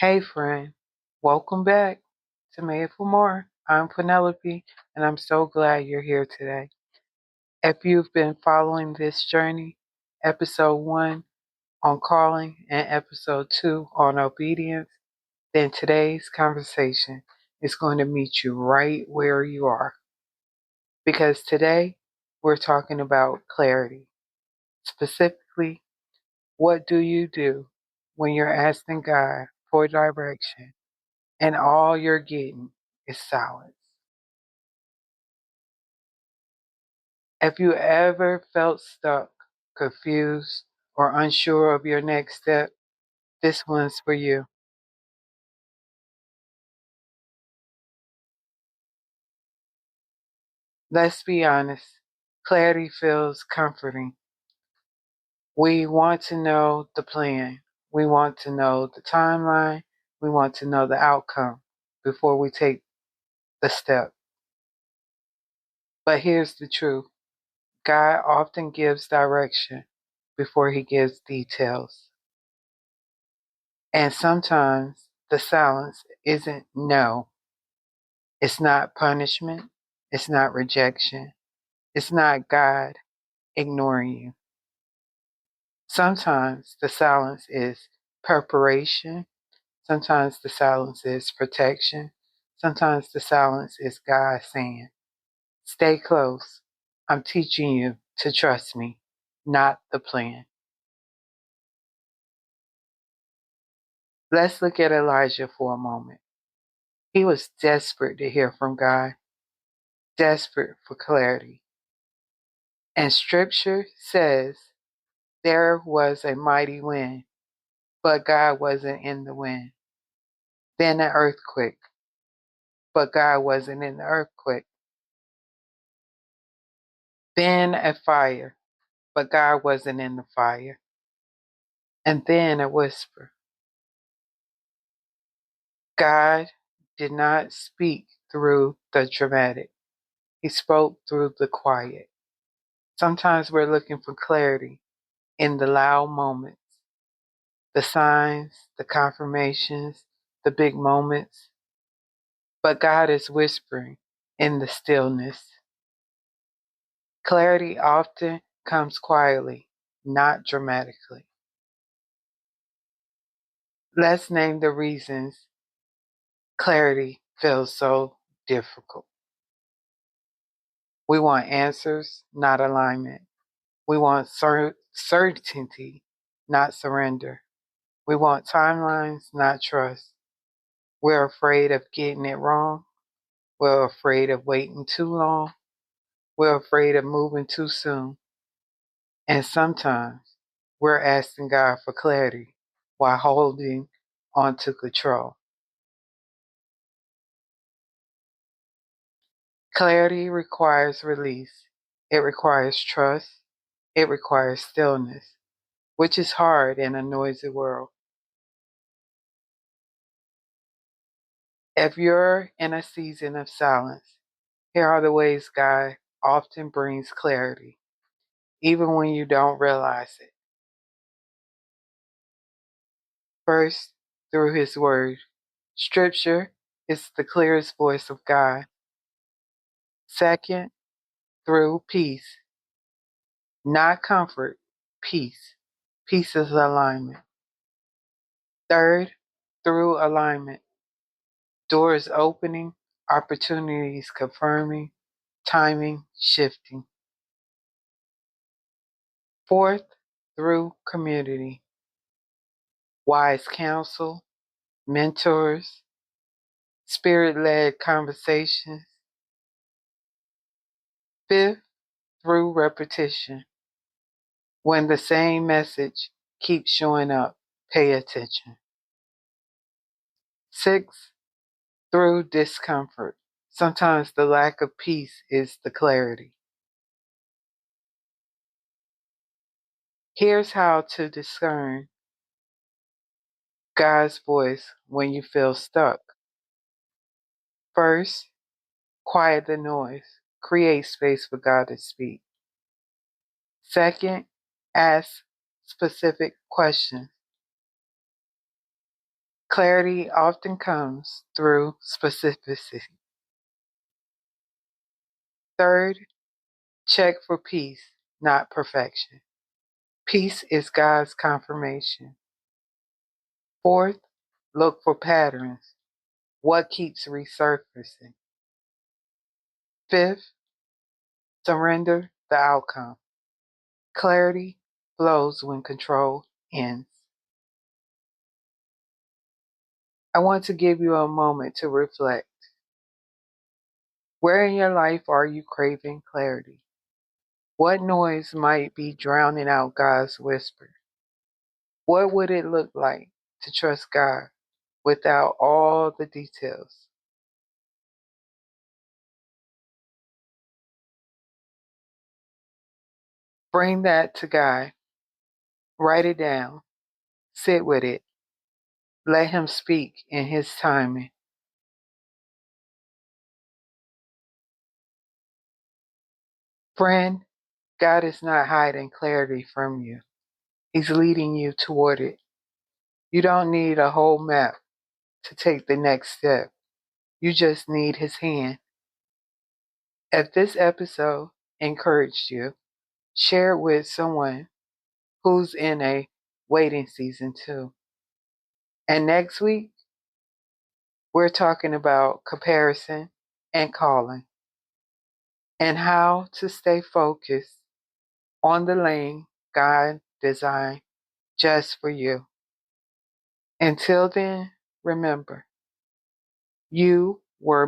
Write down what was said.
Hey friend, welcome back to Made for More. I'm Penelope and I'm so glad you're here today. If you've been following this journey, episode 1 on calling and episode 2 on obedience, then today's conversation is going to meet you right where you are. Because today we're talking about clarity. Specifically, what do you do when you're asking God for direction and all you're getting is silence? Have you ever felt stuck, confused, or unsure of your next step? This one's for you. Let's be honest, clarity feels comforting. We want to know the plan, we want to know the timeline, we want to know the outcome before we take the step. But here's the truth: God often gives direction before he gives details. And sometimes the silence isn't no, it's not punishment, it's not rejection, it's not God ignoring you. Sometimes the silence is preparation, sometimes the silence is protection, sometimes the silence is God saying, stay close. I'm teaching you to trust me, not the plan. Let's look at Elijah for a moment. He was desperate to hear from God, desperate for clarity. And scripture says there was a mighty wind, but God wasn't in the wind. Then an earthquake, but God wasn't in the earthquake. Then a fire, but God wasn't in the fire. And then a whisper. God did not speak through the dramatic. He spoke through the quiet. Sometimes we're looking for clarity in the loud moments, the signs, the confirmations, the big moments. But God is whispering in the stillness. Clarity often comes quietly, not dramatically. Let's name the reasons clarity feels so difficult. We want answers, not alignment. We want certainty, not surrender. We want timelines, not trust. We're afraid of getting it wrong. We're afraid of waiting too long. We're afraid of moving too soon. And sometimes we're asking God for clarity while holding on to control. Clarity requires release. It requires trust. It requires stillness, which is hard in a noisy world. If you're in a season of silence, here are the ways God often brings clarity, even when you don't realize it. First, through His Word. Scripture is the clearest voice of God. Second, through peace, not comfort, peace. Peace is alignment. Third, through alignment, doors opening, opportunities confirming, timing shifting. Fourth, through community, wise counsel, mentors, spirit led conversations. Fifth, through repetition, when the same message keeps showing up, pay attention. Sixth, through discomfort. Sometimes the lack of peace is the clarity. Here's how to discern God's voice when you feel stuck. First, quiet the noise. Create space for God to speak. Second, ask specific questions. Clarity often comes through specificity. Third, check for peace, not perfection. Peace is God's confirmation. Fourth, look for patterns. What keeps resurfacing? Fifth, surrender the outcome. Clarity flows when control ends. I want to give you a moment to reflect. Where in your life are you craving clarity? What noise might be drowning out God's whisper? What would it look like to trust God without all the details? Bring that to God. Write it down. Sit with it. Let Him speak in His timing. Friend, God is not hiding clarity from you. He's leading you toward it. You don't need a whole map to take the next step. You just need His hand. If this episode encouraged you, share it with someone who's in a waiting season too. And next week, we're talking about comparison and calling and how to stay focused on the lane God designed just for you. Until then, remember, you were